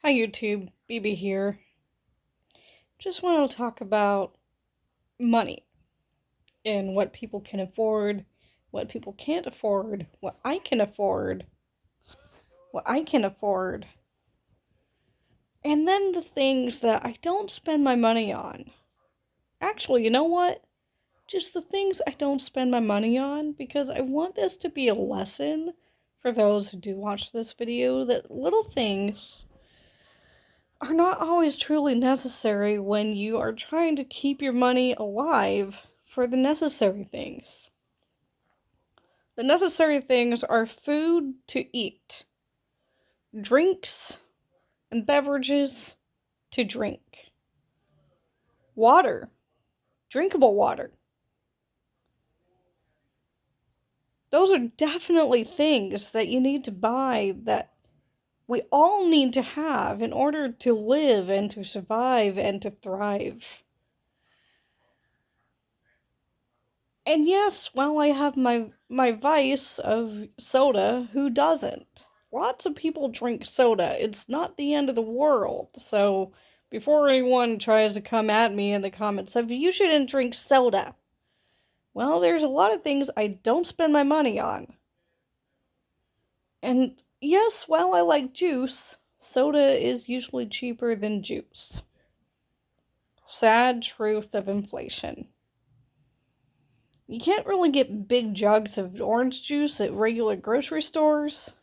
Hi YouTube, BB here. Just want to talk about money and what people can afford, what people can't afford, what I can afford, and then the things that I don't spend my money on. Actually, you know what? Just the things I don't spend my money on because I want this to be a lesson for those who do watch this video that little things are not always truly necessary when you are trying to keep your money alive for the necessary things. The necessary things are food to eat, drinks and beverages to drink, water, drinkable water. Those are definitely things that you need to buy that we all need to have in order to live and to survive and to thrive. And yes, while I have my vice of soda, who doesn't? Lots of people drink soda. It's not the end of the world. So, before anyone tries to come at me in the comments of, you shouldn't drink soda. Well, there's a lot of things I don't spend my money on. And yes, while I like juice, soda is usually cheaper than juice. Sad truth of inflation. You can't really get big jugs of orange juice at regular grocery stores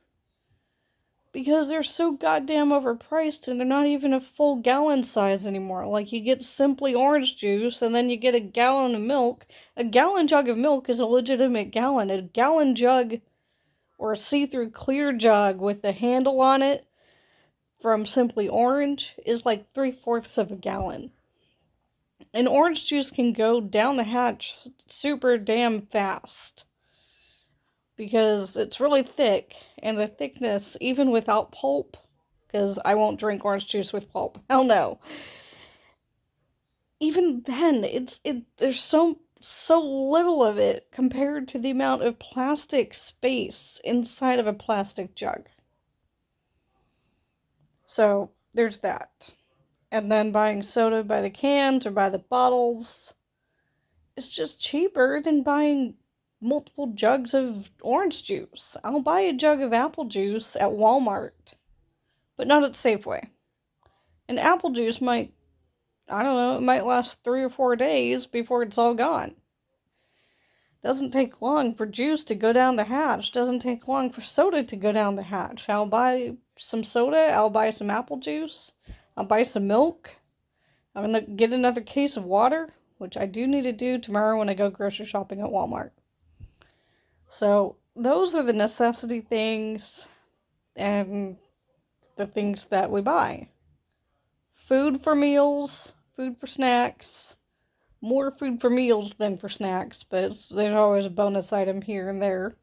because they're so goddamn overpriced and they're not even a full gallon size anymore. Like, you get simply orange juice and then you get a gallon of milk. A gallon jug of milk is a legitimate gallon. A gallon jug or a see-through clear jug with a handle on it from Simply Orange is like 3/4 of a gallon. And orange juice can go down the hatch super damn fast because it's really thick, and the thickness, even without pulp, because I won't drink orange juice with pulp. Hell no. Even then, there's so little of it compared to the amount of plastic space inside of a plastic jug. So there's that. And then buying soda by the cans or by the bottles is just cheaper than buying multiple jugs of orange juice. I'll buy a jug of apple juice at Walmart, but not at Safeway. And apple juice might, I don't know, it might last 3 or 4 days before it's all gone. Doesn't take long for juice to go down the hatch. Doesn't take long for soda to go down the hatch. I'll buy some soda. I'll buy some apple juice. I'll buy some milk. I'm going to get another case of water, which I do need to do tomorrow when I go grocery shopping at Walmart. So those are the necessity things and the things that we buy. Food for meals, food for snacks, more food for meals than for snacks, but there's always a bonus item here and there.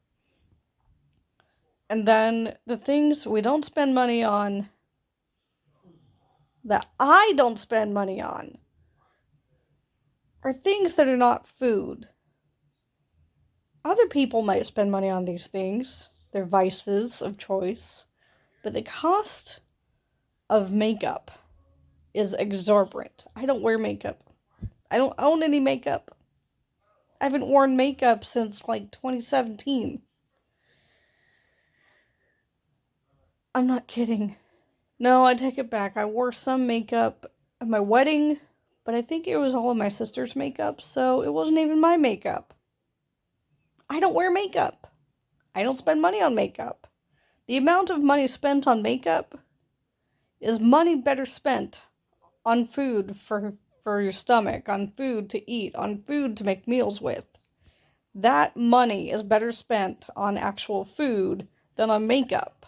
And then the things we don't spend money on, that I don't spend money on, are things that are not food. Other people might spend money on these things, their vices of choice, but the cost of makeup is exorbitant. I don't wear makeup. I don't own any makeup. I haven't worn makeup since like 2017. I'm not kidding. No, I take it back. I wore some makeup at my wedding, but I think it was all of my sister's makeup, so it wasn't even my makeup. I don't wear makeup. I don't spend money on makeup. The amount of money spent on makeup is money better spent on food for your stomach, on food to eat, on food to make meals with. That money is better spent on actual food than on makeup.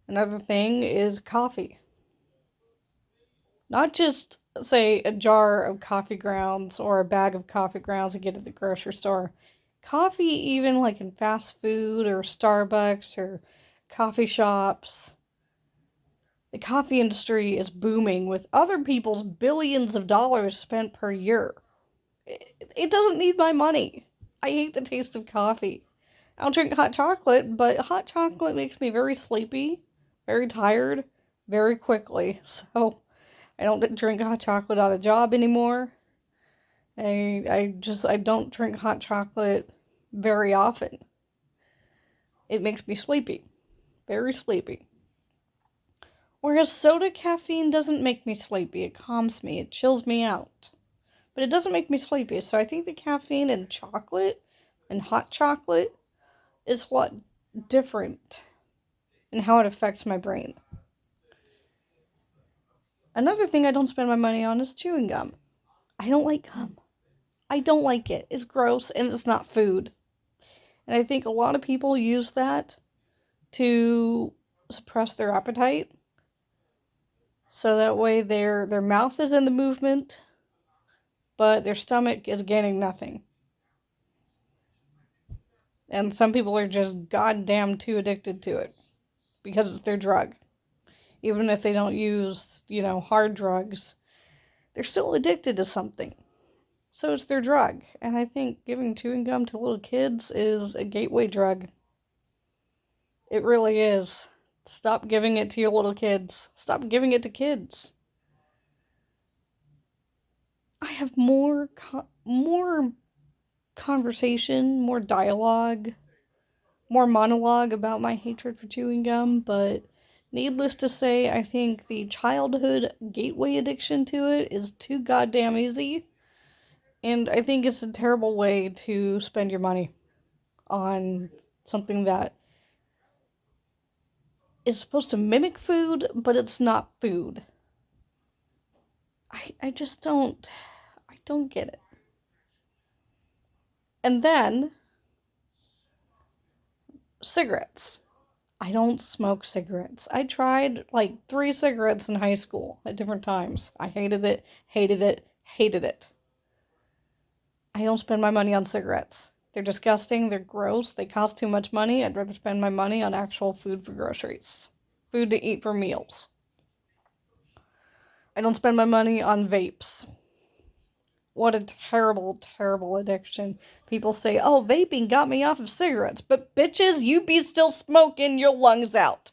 Another thing is coffee. Not just, say, a jar of coffee grounds or a bag of coffee grounds you get at the grocery store. Coffee, even like in fast food or Starbucks or coffee shops. The coffee industry is booming with other people's billions of dollars spent per year. It doesn't need my money. I hate the taste of coffee. I'll drink hot chocolate, but hot chocolate makes me very sleepy, very tired. very quickly. So I don't drink hot chocolate on a job anymore. I don't drink hot chocolate very often. It makes me sleepy. Very sleepy. Whereas soda caffeine doesn't make me sleepy. It calms me. It chills me out. But it doesn't make me sleepy. So I think the caffeine in chocolate and hot chocolate is what different in how it affects my brain. Another thing I don't spend my money on is chewing gum. I don't like gum. I don't like it. It's gross and it's not food. And I think a lot of people use that to suppress their appetite. So that way their mouth is in the movement, but their stomach is gaining nothing. And some people are just goddamn too addicted to it because it's their drug. Even if they don't use, hard drugs, they're still addicted to something. So it's their drug. And I think giving chewing gum to little kids is a gateway drug. It really is. Stop giving it to your little kids. Stop giving it to kids. I have more conversation, more dialogue, more monologue about my hatred for chewing gum, but needless to say, I think the childhood gateway addiction to it is too goddamn easy, and I think it's a terrible way to spend your money on something that is supposed to mimic food, but it's not food. I just don't get it. And then, cigarettes. I don't smoke cigarettes. I tried like 3 cigarettes in high school at different times. I hated it, hated it, hated it. I don't spend my money on cigarettes. They're disgusting, they're gross, they cost too much money. I'd rather spend my money on actual food for groceries. Food to eat for meals. I don't spend my money on vapes. What a terrible, terrible addiction. People say, oh, vaping got me off of cigarettes. But bitches, you be still smoking your lungs out.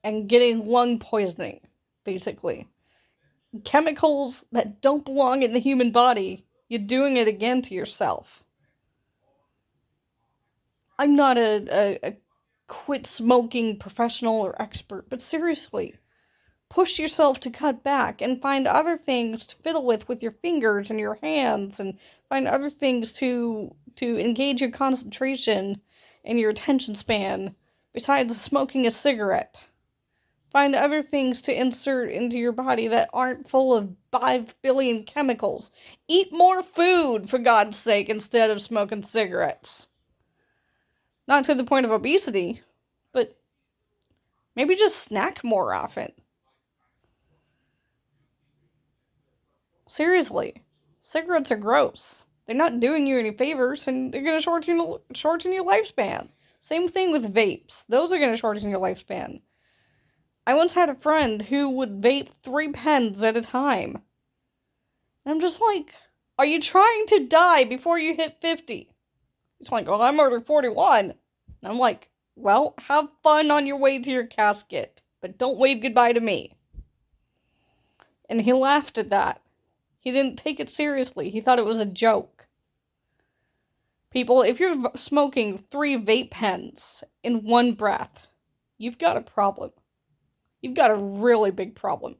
And getting lung poisoning, basically. Chemicals that don't belong in the human body. You're doing it again to yourself. I'm not a quit smoking professional or expert, but seriously, push yourself to cut back and find other things to fiddle with your fingers and your hands, and find other things to engage your concentration and your attention span besides smoking a cigarette. Find other things to insert into your body that aren't full of 5 billion chemicals. Eat more food, for God's sake, instead of smoking cigarettes. Not to the point of obesity, but maybe just snack more often. Seriously, cigarettes are gross. They're not doing you any favors, and they're going to shorten your lifespan. Same thing with vapes. Those are going to shorten your lifespan. I once had a friend who would vape 3 pens at a time. And I'm just like, are you trying to die before you hit 50? He's like, well, I'm already 41. And I'm like, well, have fun on your way to your casket, but don't wave goodbye to me. And he laughed at that. He didn't take it seriously. He thought it was a joke. People, if you're smoking 3 vape pens in one breath, you've got a problem. You've got a really big problem.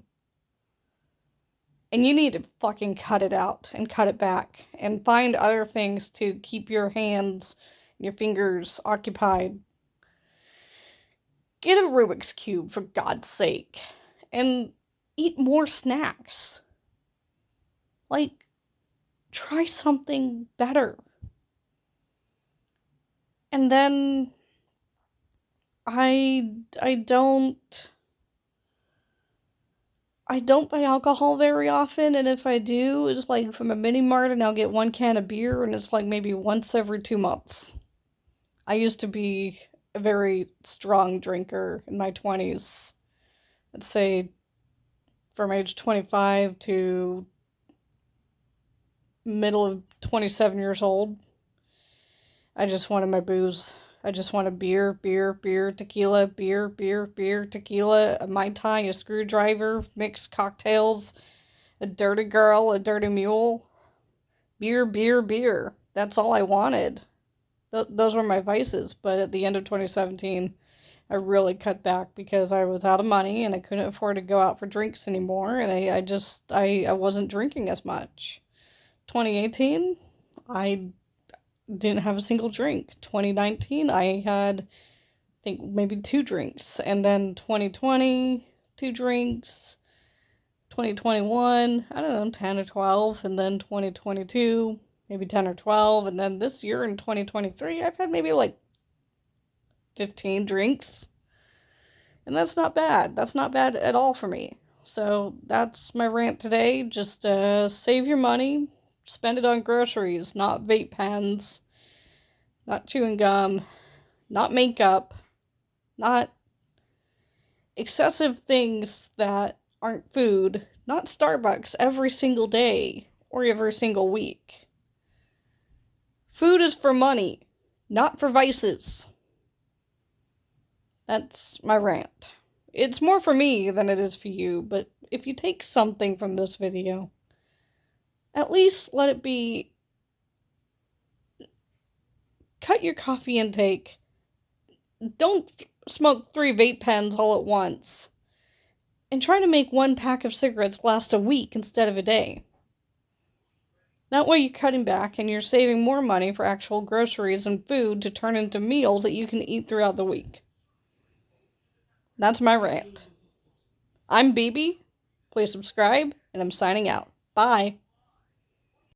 And you need to fucking cut it out and cut it back and find other things to keep your hands and your fingers occupied. Get a Rubik's Cube, for God's sake, and eat more snacks. Like, try something better. And then I don't buy alcohol very often, and if I do, it's like from a mini mart, and I'll get 1 can of beer, and it's like maybe once every 2 months. I used to be a very strong drinker in my 20s. Let's say from age 25 to middle of 27 years old. I just wanted my booze I just want a beer, beer, beer, tequila, beer, beer, beer, tequila, a Mai Tai, a screwdriver, mixed cocktails, a dirty girl, a dirty mule. Beer, beer, beer. That's all I wanted. Those were my vices. But at the end of 2017, I really cut back because I was out of money and I couldn't afford to go out for drinks anymore. And I wasn't drinking as much. 2018, I didn't have a single drink. 2019, I had, I think, maybe 2 drinks. And then 2020, 2 drinks. 2021, I don't know, 10 or 12. And then 2022, maybe 10 or 12. And then this year in 2023, I've had maybe like 15 drinks. And that's not bad. That's not bad at all for me. So that's my rant today. Just save your money, spend it on groceries, not vape pens, not chewing gum, not makeup, not excessive things that aren't food, not Starbucks every single day or every single week. Food is for money, not for vices. That's my rant. It's more for me than it is for you, but if you take something from this video, at least let it be cut your coffee intake. Don't smoke 3 vape pens all at once. And try to make 1 pack of cigarettes last a week instead of a day. That way you're cutting back and you're saving more money for actual groceries and food to turn into meals that you can eat throughout the week. That's my rant. I'm BB. Please subscribe, and I'm signing out. Bye.